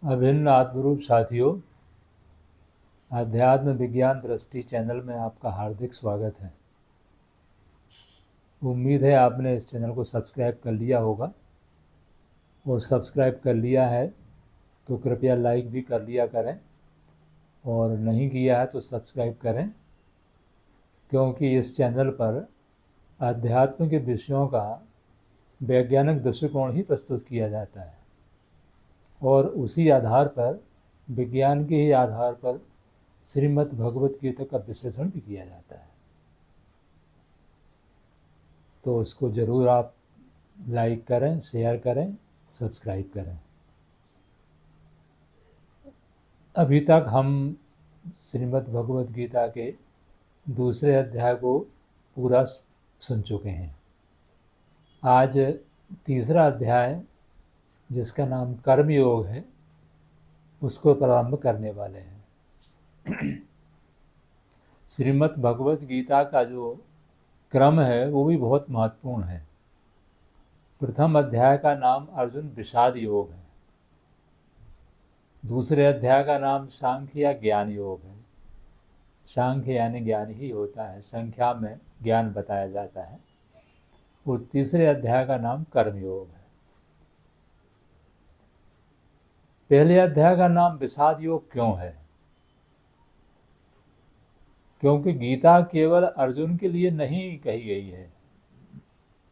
अभिन्न आत्मरूप साथियों, अध्यात्म विज्ञान दृष्टि चैनल में आपका हार्दिक स्वागत है। उम्मीद है आपने इस चैनल को सब्सक्राइब कर लिया होगा, और सब्सक्राइब कर लिया है तो कृपया लाइक भी कर लिया करें, और नहीं किया है तो सब्सक्राइब करें, क्योंकि इस चैनल पर अध्यात्म के विषयों का वैज्ञानिक दृष्टिकोण ही प्रस्तुत किया जाता है, और उसी आधार पर, विज्ञान के ही आधार पर श्रीमद् भगवत गीता का विश्लेषण भी किया जाता है। तो उसको ज़रूर आप लाइक करें, शेयर करें, सब्सक्राइब करें। अभी तक हम श्रीमद् भगवत गीता के दूसरे अध्याय को पूरा सुन चुके हैं। आज तीसरा अध्याय, जिसका नाम कर्म योग है, उसको प्रारंभ करने वाले हैं। श्रीमद् भगवत गीता का जो क्रम है वो भी बहुत महत्वपूर्ण है। प्रथम अध्याय का नाम अर्जुन विषाद योग है, दूसरे अध्याय का नाम सांख्य या ज्ञान योग है। सांख्य यानी ज्ञान ही होता है, संख्या में ज्ञान बताया जाता है। और तीसरे अध्याय का नाम कर्म योग है। पहले अध्याय का नाम विषाद योग क्यों है? क्योंकि गीता केवल अर्जुन के लिए नहीं कही गई है,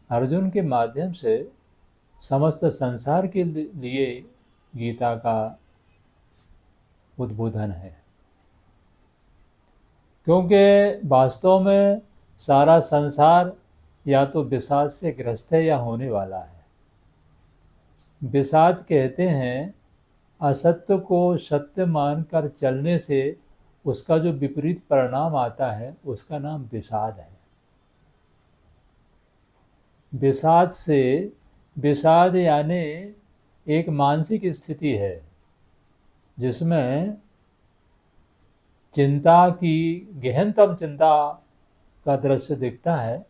अर्जुन के माध्यम से समस्त संसार के लिए गीता का उद्बोधन है। क्योंकि वास्तव में सारा संसार या तो विषाद से ग्रस्त है या होने वाला है। विषाद कहते हैं असत्य को सत्य मानकर चलने से उसका जो विपरीत परिणाम आता है, उसका नाम विषाद है। विषाद यानी एक मानसिक स्थिति है जिसमें चिंता की, गहनतम चिंता का दृश्य दिखता है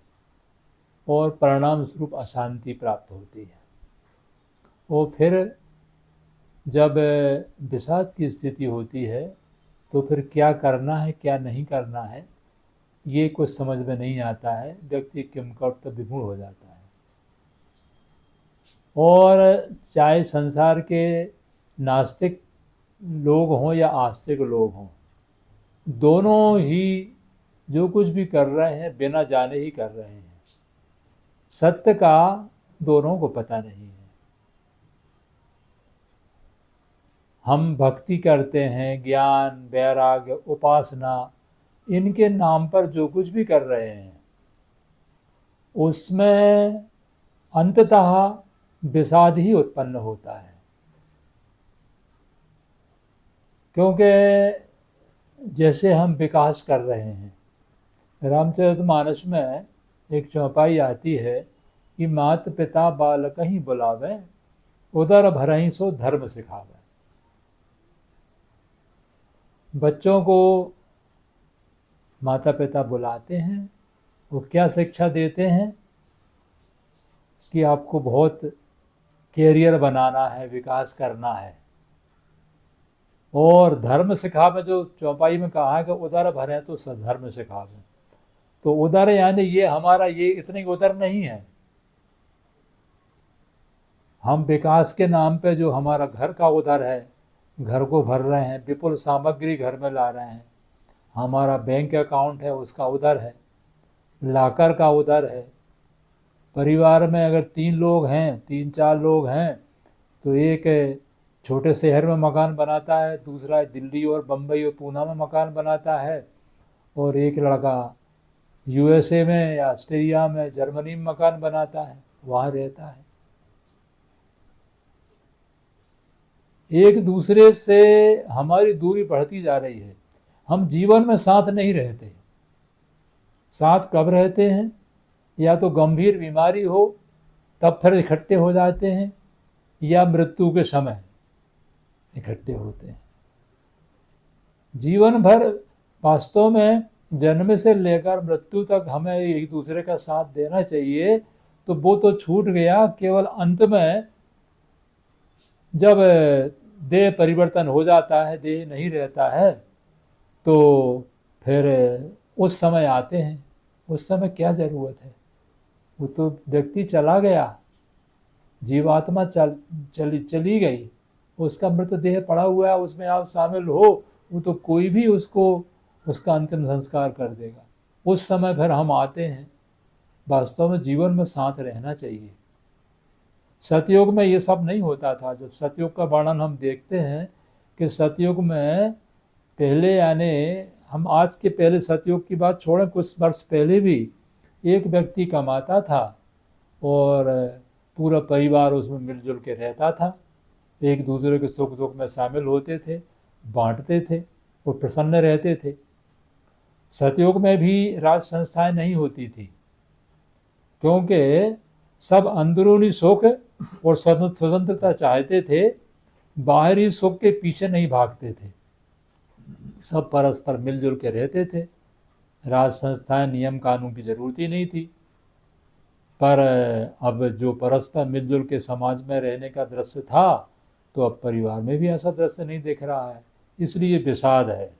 और परिणाम स्वरूप अशांति प्राप्त होती है। और फिर जब विषाद की स्थिति होती है तो फिर क्या करना है, क्या नहीं करना है, ये कुछ समझ में नहीं आता है। व्यक्ति किंकर्तव्य विमूढ़ हो जाता है। और चाहे संसार के नास्तिक लोग हों या आस्तिक लोग हों, दोनों ही जो कुछ भी कर रहे हैं बिना जाने ही कर रहे हैं। सत्य का दोनों को पता नहीं है। हम भक्ति करते हैं, ज्ञान, वैराग्य, उपासना, इनके नाम पर जो कुछ भी कर रहे हैं उसमें अंततः विषाद ही उत्पन्न होता है। क्योंकि जैसे हम विकास कर रहे हैं, रामचरितमानस में एक चौपाई आती है कि मात पिता बालक ही बुलावे, उदर भरहि सो धर्म सिखावे। बच्चों को माता पिता बुलाते हैं, वो क्या शिक्षा देते हैं कि आपको बहुत कैरियर बनाना है, विकास करना है। और धर्म सिखावे, जो चौपाई में कहा है कि उदर भरें तो सधर्म सिखावे। तो उदर यानी ये हमारा ये इतनी उदर नहीं है। हम विकास के नाम पे जो हमारा घर का उदर है, घर को भर रहे हैं, विपुल सामग्री घर में ला रहे हैं। हमारा बैंक अकाउंट है, उसका उदर है, लाकर का उदर है। परिवार में अगर 3 लोग हैं, 3-4 लोग हैं, तो एक छोटे शहर में मकान बनाता है, दूसरा दिल्ली और बम्बई और पूना में मकान बनाता है, और एक लड़का यूएसए में या ऑस्ट्रेलिया में, जर्मनी में मकान बनाता है, वहाँ रहता है। एक दूसरे से हमारी दूरी बढ़ती जा रही है। हम जीवन में साथ नहीं रहते। साथ कब रहते हैं? या तो गंभीर बीमारी हो तब फिर इकट्ठे हो जाते हैं, या मृत्यु के समय इकट्ठे होते हैं। जीवन भर वास्तव में जन्म से लेकर मृत्यु तक हमें एक दूसरे का साथ देना चाहिए, तो वो तो छूट गया। केवल अंत में जब देह परिवर्तन हो जाता है, देह नहीं रहता है, तो फिर उस समय आते हैं। उस समय क्या ज़रूरत है, वो तो व्यक्ति चला गया, जीवात्मा चली गई, उसका मृतदेह पड़ा हुआ है, उसमें आप शामिल हो, वो तो कोई भी उसको उसका अंतिम संस्कार कर देगा। उस समय फिर हम आते हैं। वास्तव में जीवन में साथ रहना चाहिए। सतयुग में ये सब नहीं होता था। जब सतयुग का वर्णन हम देखते हैं कि सतयुग में पहले, यानी हम आज के पहले सतयुग की बात छोड़ें, कुछ वर्ष पहले भी एक व्यक्ति कमाता था और पूरा परिवार उसमें मिलजुल के रहता था, एक दूसरे के सुख दुख में शामिल होते थे, बांटते थे और प्रसन्न रहते थे। सतयुग में भी राज संस्थाएं नहीं होती थी, क्योंकि सब अंदरूनी सुख और स्वतंत्रता चाहते थे, बाहरी सुख के पीछे नहीं भागते थे, सब परस्पर मिलजुल के रहते थे। राज संस्थाएं, नियम कानून की जरूरत ही नहीं थी। पर अब जो परस्पर मिलजुल के समाज में रहने का दृश्य था, तो अब परिवार में भी ऐसा दृश्य नहीं दिख रहा है, इसलिए विषाद है।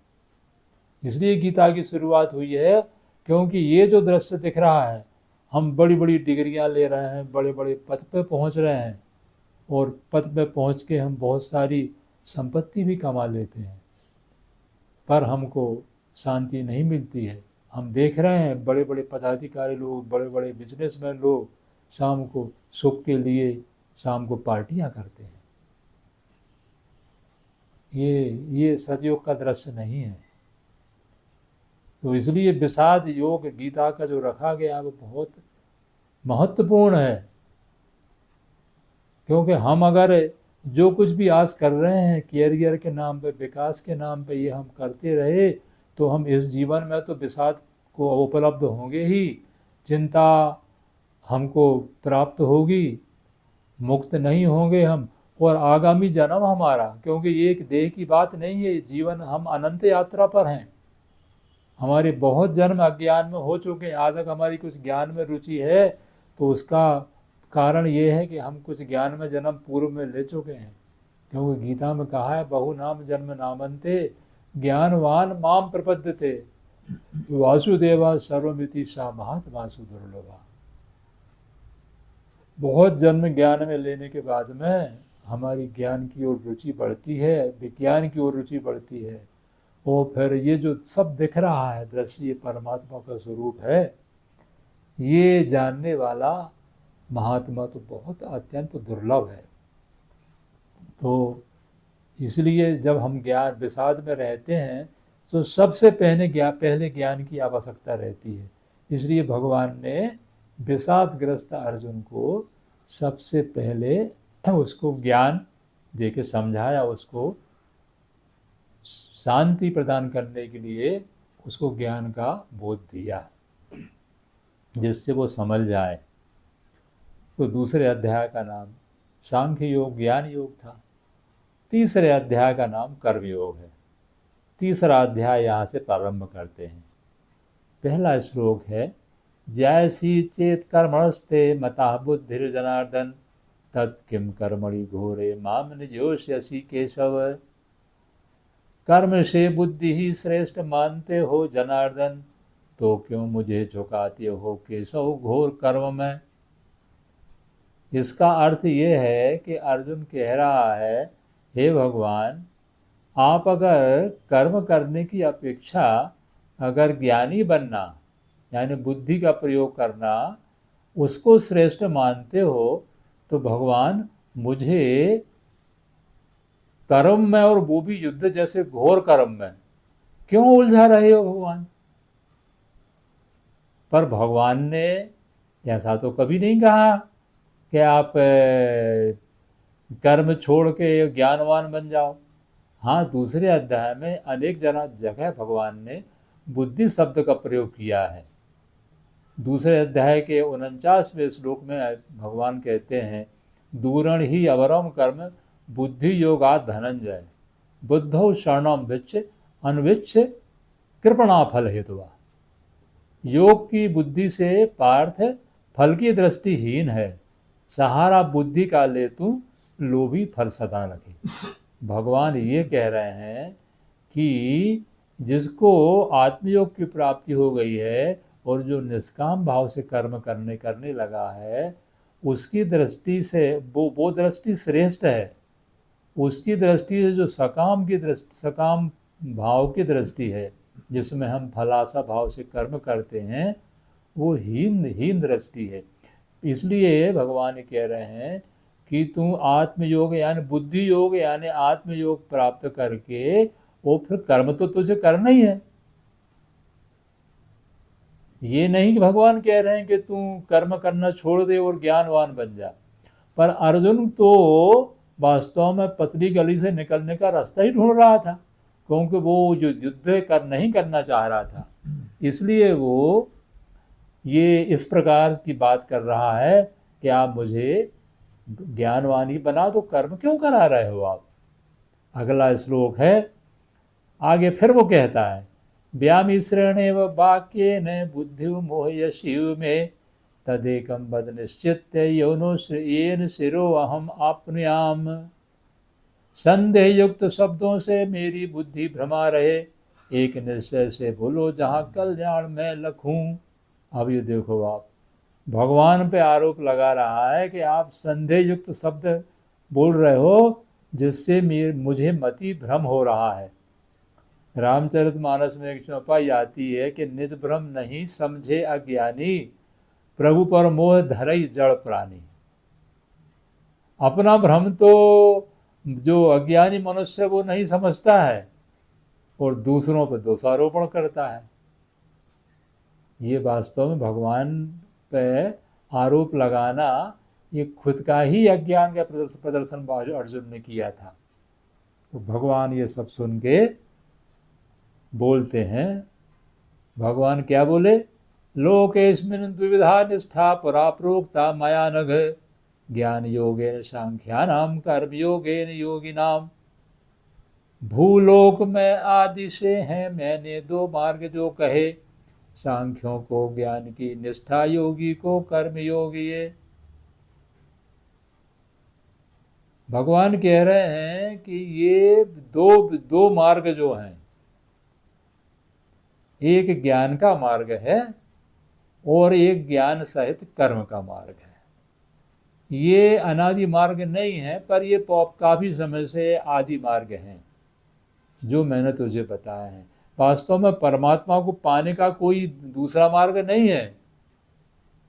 इसलिए गीता की शुरुआत हुई है, क्योंकि ये जो दृश्य दिख रहा है, हम बड़ी बड़ी डिग्रियां ले रहे हैं, बड़े बड़े पद पे पहुंच रहे हैं, और पद पे पहुंच के हम बहुत सारी संपत्ति भी कमा लेते हैं, पर हमको शांति नहीं मिलती है। हम देख रहे हैं बड़े बड़े पदाधिकारी लोग, बड़े बड़े बिजनेसमैन लोग शाम को सुख के लिए शाम को पार्टियां करते हैं। ये सतयुग का दृश्य नहीं है। तो इसलिए विषाद योग गीता का जो रखा गया वो बहुत महत्वपूर्ण है, क्योंकि हम अगर जो कुछ भी आज कर रहे हैं कैरियर के नाम पे, विकास के नाम पे, ये हम करते रहे, तो हम इस जीवन में तो विषाद को उपलब्ध होंगे ही, चिंता हमको प्राप्त होगी, मुक्त नहीं होंगे हम। और आगामी जन्म हमारा, क्योंकि ये एक देह की बात नहीं है, जीवन हम अनंत यात्रा पर हैं। हमारे बहुत जन्म अज्ञान में हो चुके हैं, आज तक हमारी कुछ ज्ञान में रुचि है, तो उसका कारण ये है कि हम कुछ ज्ञान में जन्म पूर्व में ले चुके हैं। क्योंकि गीता में कहा है, बहु नाम जन्म नामन्ते ज्ञानवान माम प्रपद्यते वासुदेवा सर्वमिति सा महात्मासु दुर्लभा। बहुत जन्म ज्ञान में लेने के बाद में हमारी ज्ञान की ओर रुचि बढ़ती है, विज्ञान की ओर रुचि बढ़ती है, और फिर ये जो सब दिख रहा है दृश्य, ये परमात्मा का स्वरूप है, ये जानने वाला महात्मा तो बहुत अत्यंत दुर्लभ है। तो इसलिए जब हम ज्ञान विषाद में रहते हैं, तो सबसे पहले ज्ञान की आवश्यकता रहती है। इसलिए भगवान ने विषादग्रस्त अर्जुन को सबसे पहले उसको ज्ञान दे के समझाया, उसको शांति प्रदान करने के लिए उसको ज्ञान का बोध दिया, जिससे वो समझ जाए। तो दूसरे अध्याय का नाम सांख्य योग ज्ञान योग था, तीसरे अध्याय का नाम कर्म योग है। तीसरा अध्याय यहाँ से प्रारंभ करते हैं। पहला श्लोक है, जैसी चेत कर्मणस्ते मता बुद्धिर्जनार्दन तत्किम कर्मणि घोरे माम निजोष्यसि केशव। कर्म से बुद्धि ही श्रेष्ठ मानते हो जनार्दन, तो क्यों मुझे झुकाते हो केशव घोर कर्म में। इसका अर्थ ये है कि अर्जुन कह रहा है, हे भगवान, आप अगर कर्म करने की अपेक्षा अगर ज्ञानी बनना, यानी बुद्धि का प्रयोग करना, उसको श्रेष्ठ मानते हो, तो भगवान मुझे कर्म में, और वो भी युद्ध जैसे घोर कर्म में, क्यों उलझा रहे हो भगवान। पर भगवान ने ऐसा तो कभी नहीं कहा कि आप कर्म छोड़ के ज्ञानवान बन जाओ। हाँ, दूसरे अध्याय में अनेक जगह भगवान ने बुद्धि शब्द का प्रयोग किया है। दूसरे अध्याय के 49वें श्लोक में भगवान कहते हैं, दूरण ही अवरम कर्म बुद्धि योगात् धनंजय बुद्धौ शरणम भिच्छ अनविच्छ कृपणा फल हेतुवा। योग की बुद्धि से पार्थ फल की दृष्टिहीन है, सहारा बुद्धि का ले तू लोभी फल सदा रखे। भगवान ये कह रहे हैं कि जिसको आत्मयोग की प्राप्ति हो गई है और जो निष्काम भाव से कर्म करने लगा है, उसकी दृष्टि से वो दृष्टि श्रेष्ठ है। उसकी दृष्टि से जो सकाम भाव की दृष्टि है, जिसमें हम फलासा भाव से कर्म करते हैं, वो हीन हीन दृष्टि है। इसलिए भगवान कह रहे हैं कि तू आत्मयोग यानी बुद्धि योग यानी आत्मयोग प्राप्त करके वो फिर कर्म तो तुझे करना ही है। ये नहीं कि भगवान कह रहे हैं कि तू कर्म करना छोड़ दे और ज्ञानवान बन जा। पर अर्जुन तो वास्तव में पतली गली से निकलने का रास्ता ही ढूंढ रहा था, क्योंकि वो जो युद्ध नहीं करना चाह रहा था, इसलिए वो ये इस प्रकार की बात कर रहा है कि आप मुझे ज्ञानवान ही बना दो, कर्म क्यों करा रहे हो आप। अगला श्लोक है, आगे फिर वो कहता है, व्यामिश्रेण व वाक्येन बुद्धि मोह्य शिव में तदेकम वद निश्चित्य यौनो येन शिरो अहम आपनुयाम। संदेह युक्त शब्दों से मेरी बुद्धि भ्रमा रहे, एक निश्चय से बोलो जहाँ कल्याण मैं लखूं। अब ये देखो, आप भगवान पे आरोप लगा रहा है कि आप संदेह युक्त शब्द बोल रहे हो, जिससे मुझे मति भ्रम हो रहा है। रामचरितमानस में एक चौपाई आती है कि निज भ्रम नहीं समझे अज्ञानी, प्रभु पर मोह धरई जड़ प्राणी। अपना भ्रम तो जो अज्ञानी मनुष्य वो नहीं समझता है और दूसरों पर दोषारोपण करता है। ये वास्तव में भगवान पे आरोप लगाना, ये खुद का ही अज्ञान का प्रदर्शन अर्जुन ने किया था। तो भगवान ये सब सुन के बोलते हैं, भगवान क्या बोले, लोकेस्मिन् द्विविधा निष्ठा परा प्रोक्ता मया नघ, ज्ञान योगेन सांख्यानाम कर्म योगेन योगिनाम। भूलोक में आदि से हैं मैंने दो मार्ग जो कहे, सांख्यों को ज्ञान की निष्ठा, योगी को कर्म योगी है। भगवान कह रहे हैं कि ये दो मार्ग जो हैं, एक ज्ञान का मार्ग है और एक ज्ञान सहित कर्म का मार्ग है। ये अनादि मार्ग नहीं है, पर ये काफी समय से आदि मार्ग हैं जो मैंने तुझे बताया है। वास्तव में परमात्मा को पाने का कोई दूसरा मार्ग नहीं है,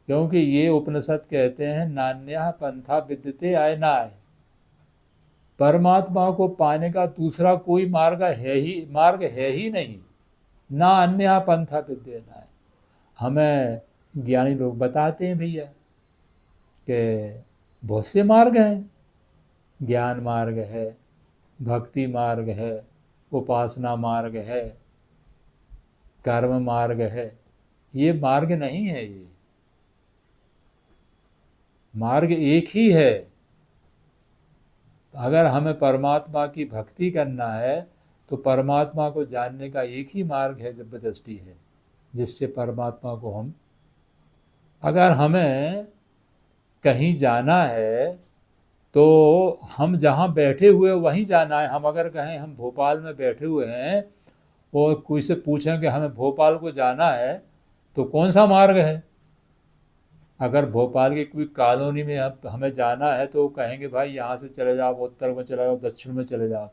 क्योंकि ये उपनिषद कहते हैं नान्यः पंथा विद्यते अयनाय। परमात्मा को पाने का दूसरा कोई मार्ग है ही नहीं, ना अन्य पंथा विद्यते। हमें ज्ञानी लोग बताते हैं भैया कि बहुत से मार्ग हैं, ज्ञान मार्ग है, भक्ति मार्ग है, उपासना मार्ग है, कर्म मार्ग है। ये मार्ग नहीं है, ये मार्ग एक ही है। अगर हमें परमात्मा की भक्ति करना है तो परमात्मा को जानने का एक ही मार्ग है, जबरदस्ती है, जिससे परमात्मा को हम, अगर हमें कहीं जाना है तो हम जहाँ बैठे हुए वहीं जाना है। हम अगर कहें हम भोपाल में बैठे हुए हैं और कोई से पूछें कि हमें भोपाल को जाना है, तो कौन सा मार्ग है। अगर भोपाल की कोई कॉलोनी में हमें जाना है तो कहेंगे भाई यहाँ से चले जाओ, उत्तर में चले जाओ, दक्षिण में चले जाओ।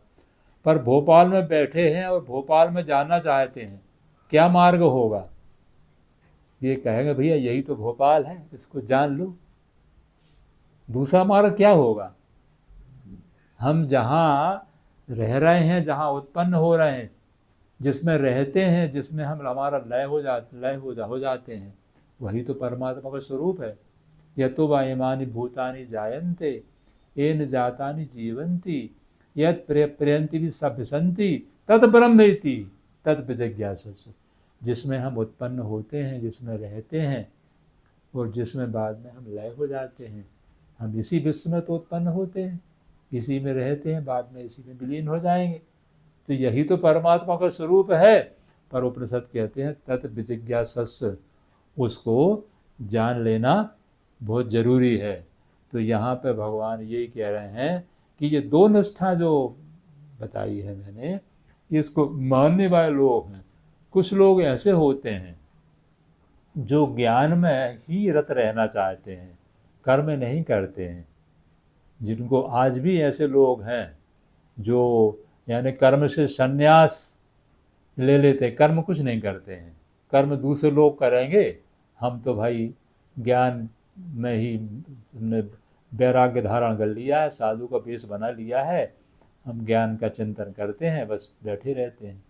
पर भोपाल में बैठे हैं और भोपाल में जाना चाहते हैं, क्या मार्ग होगा। ये कहेंगे भैया यही तो भोपाल है, इसको जान लो। दूसरा मार्ग क्या होगा। हम जहाँ रह रहे हैं, जहाँ उत्पन्न हो रहे हैं, जिसमें रहते हैं, जिसमें हम हमारा लय हो जाते हैं, वही तो परमात्मा का स्वरूप है। यतो वा इमानि भूतानि जायन्ते येन जातानि जीवन्ति यत् प्रयन्ति भी सभ्यसन्ति तत् ब्रह्मेति तत् विजिज्ञासु। जिसमें हम उत्पन्न होते हैं, जिसमें रहते हैं और जिसमें बाद में हम लय हो जाते हैं, हम इसी विश्व में तो उत्पन्न होते हैं, इसी में रहते हैं, बाद में इसी में विलीन हो जाएंगे। तो यही तो परमात्मा का स्वरूप है। पर उपनिषद कहते हैं तत् विजिज्ञासु, उसको जान लेना बहुत जरूरी है। तो यहाँ पे भगवान यही कह रहे हैं कि ये दो निष्ठा जो बताई है मैंने, इसको मानने वाले लोग हैं। कुछ लोग ऐसे होते हैं जो ज्ञान में ही रत रहना चाहते हैं, कर्म नहीं करते हैं। जिनको आज भी ऐसे लोग हैं जो यानी कर्म से संन्यास ले लेते हैं, कर्म कुछ नहीं करते हैं, कर्म दूसरे लोग करेंगे, हम तो भाई ज्ञान में ही हमने वैराग्य धारण कर लिया है, साधु का वेश बना लिया है, हम ज्ञान का चिंतन करते हैं, बस बैठे रहते हैं।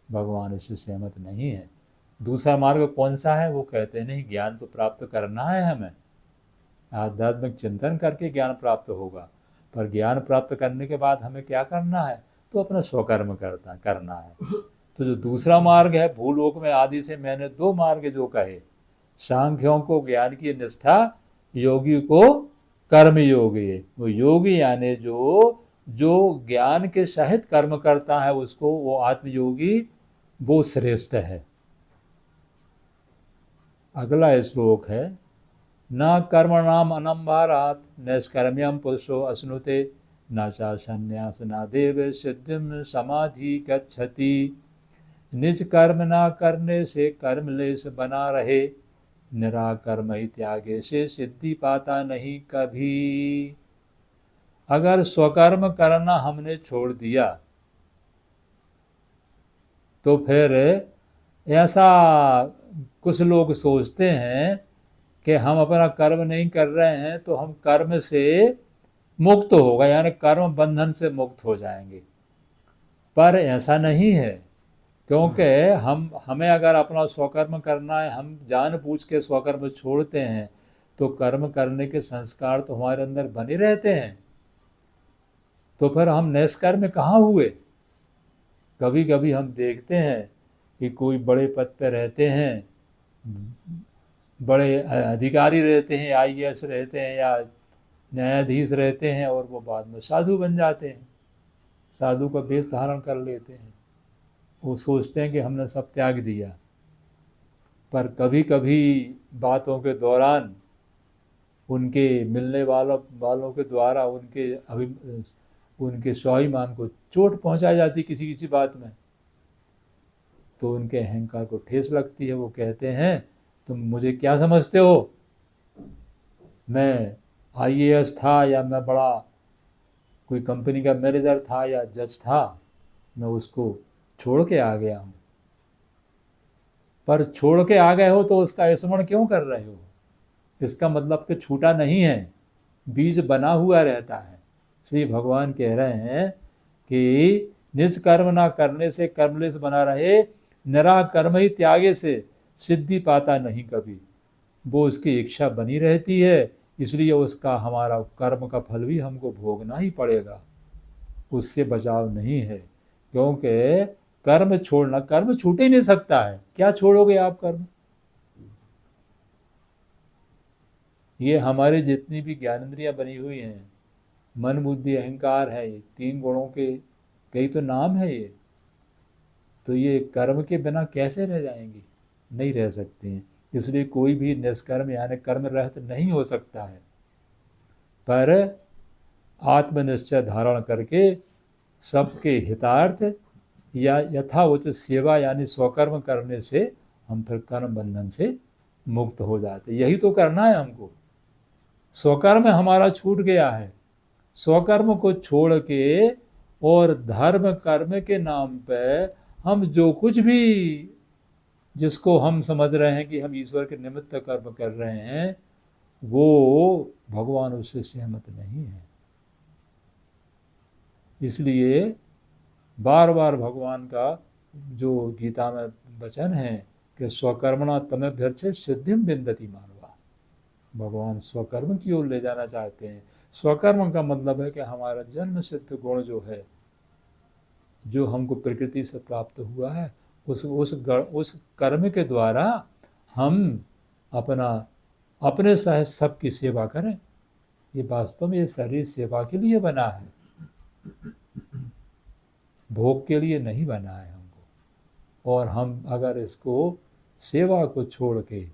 भगवान इससे सहमत नहीं है। दूसरा मार्ग कौन सा है? वो कहते हैं नहीं, ज्ञान तो प्राप्त करना है हमें, आध्यात्मिक चिंतन करके ज्ञान प्राप्त होगा, पर ज्ञान प्राप्त करने के बाद हमें क्या करना है? तो अपना स्वकर्म करना है। तो जो दूसरा मार्ग है, भूलोक में आदि से मैंने दो मार्ग जो कहे, सांख्यों को ज्ञान की निष्ठा, योगी को कर्म योगी। वो योगी यानी जो जो ज्ञान के सहित कर्म करता है उसको, वो आत्मयोगी, वो श्रेष्ठ है। अगला श्लोक है, न कर्मणाम अनम्भारात नैष्कर्म्यम पुरुषो अश्नुते न चा संन्यास न देव सिद्धिम समाधि गच्छति। निज कर्म न करने से कर्मलेश बना रहे, निराकर्म ही त्यागे से सिद्धि पाता नहीं कभी। अगर स्वकर्म करना हमने छोड़ दिया तो फिर ऐसा कुछ लोग सोचते हैं कि हम अपना कर्म नहीं कर रहे हैं तो हम कर्म से मुक्त होगा, यानी कर्म बंधन से मुक्त हो जाएंगे। पर ऐसा नहीं है, क्योंकि हमें अगर अपना स्वकर्म करना है, हम जानबूझ के स्वकर्म छोड़ते हैं तो कर्म करने के संस्कार तो हमारे अंदर बने रहते हैं, तो फिर हम निष्कर्म कहाँ हुए? कभी कभी हम देखते हैं कि कोई बड़े पद पे रहते हैं, बड़े अधिकारी रहते हैं, आईएएस रहते हैं या न्यायाधीश रहते हैं, और वो बाद में साधु बन जाते हैं, साधु का वेश धारण कर लेते हैं। वो सोचते हैं कि हमने सब त्याग दिया, पर कभी कभी बातों के दौरान उनके मिलने वालों के द्वारा उनके स्वाभिमान को चोट पहुंचाई जाती किसी किसी बात में, तो उनके अहंकार को ठेस लगती है। वो कहते हैं तुम मुझे क्या समझते हो, मैं आईएएस था या मैं बड़ा कोई कंपनी का मैनेजर था या जज था, मैं उसको छोड़ के आ गया हूँ। पर छोड़ के आ गए हो तो उसका स्मरण क्यों कर रहे हो? इसका मतलब कि छूटा नहीं है, बीज बना हुआ रहता है। श्री भगवान कह रहे हैं कि निष्कर्म ना करने से कर्मलेश बना रहे, निराकर्म ही त्यागे से सिद्धि पाता नहीं कभी। वो उसकी इच्छा बनी रहती है, इसलिए उसका हमारा कर्म का फल भी हमको भोगना ही पड़ेगा, उससे बचाव नहीं है। क्योंकि कर्म छूट ही नहीं सकता है। क्या छोड़ोगे आप कर्म? ये हमारे जितनी भी ज्ञानेंद्रियां बनी हुई हैं, मन बुद्धि अहंकार है, ये तीन गुणों के कई तो नाम है ये, तो ये कर्म के बिना कैसे रह जाएंगी? नहीं रह सकते हैं। इसलिए कोई भी निष्कर्म यानी कर्म रहित नहीं हो सकता है, पर आत्मनिश्चय धारण करके सबके हितार्थ या यथाउचित सेवा यानी स्वकर्म करने से हम फिर कर्म बंधन से मुक्त हो जाते। यही तो करना है हमको। स्वकर्म हमारा छूट गया है, स्वकर्म को छोड़ के और धर्म कर्म के नाम पे हम जो कुछ भी, जिसको हम समझ रहे हैं कि हम ईश्वर के निमित्त कर्म कर रहे हैं, वो भगवान उससे सहमत नहीं है। इसलिए बार बार भगवान का जो गीता में वचन है कि स्वकर्मणा तमेभ्यर्चे सिद्धिम विन्दति मानवा, भगवान स्वकर्म की ओर ले जाना चाहते हैं। स्वकर्म का मतलब है कि हमारा जन्म सिद्ध गुण जो है, जो हमको प्रकृति से प्राप्त हुआ है, उस कर्म के द्वारा हम अपने सह सबकी सेवा करें। ये वास्तव में ये शरीर सेवा के लिए बना है, भोग के लिए नहीं बना है हमको। और हम अगर इसको सेवा को छोड़ के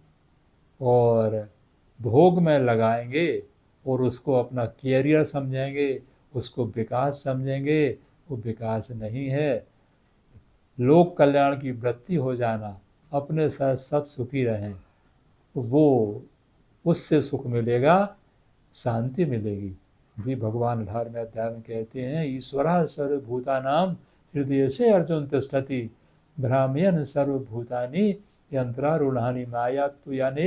और भोग में लगाएंगे और उसको अपना कैरियर समझेंगे, उसको विकास समझेंगे, वो विकास नहीं है। लोक कल्याण की वृत्ति हो जाना, अपने साथ सब सुखी रहें, वो उससे सुख मिलेगा, शांति मिलेगी। जी भगवान 18वें अध्याय में कहते हैं, ईश्वरः सर्वभूतानां हृदय से अर्जुन तिष्ठति भ्राम्यन् सर्वभूतानि यंत्रारूढ़ानि माया। तो यानी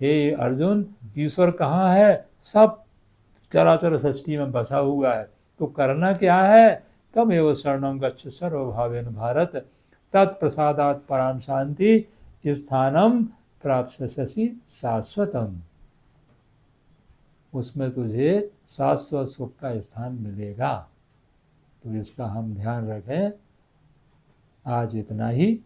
हे अर्जुन, ईश्वर कहाँ है? सब चराचर सृष्टि में बसा हुआ है। तो करना क्या है? तमेव शरणं गच्छ सर्वभावेन भारत, तत्प्रसादात् परां शांति स्थानम प्राप्स्यसि शाश्वतम। उसमें तुझे शाश्वत सुख का स्थान मिलेगा। तो इसका हम ध्यान रखें। आज इतना ही।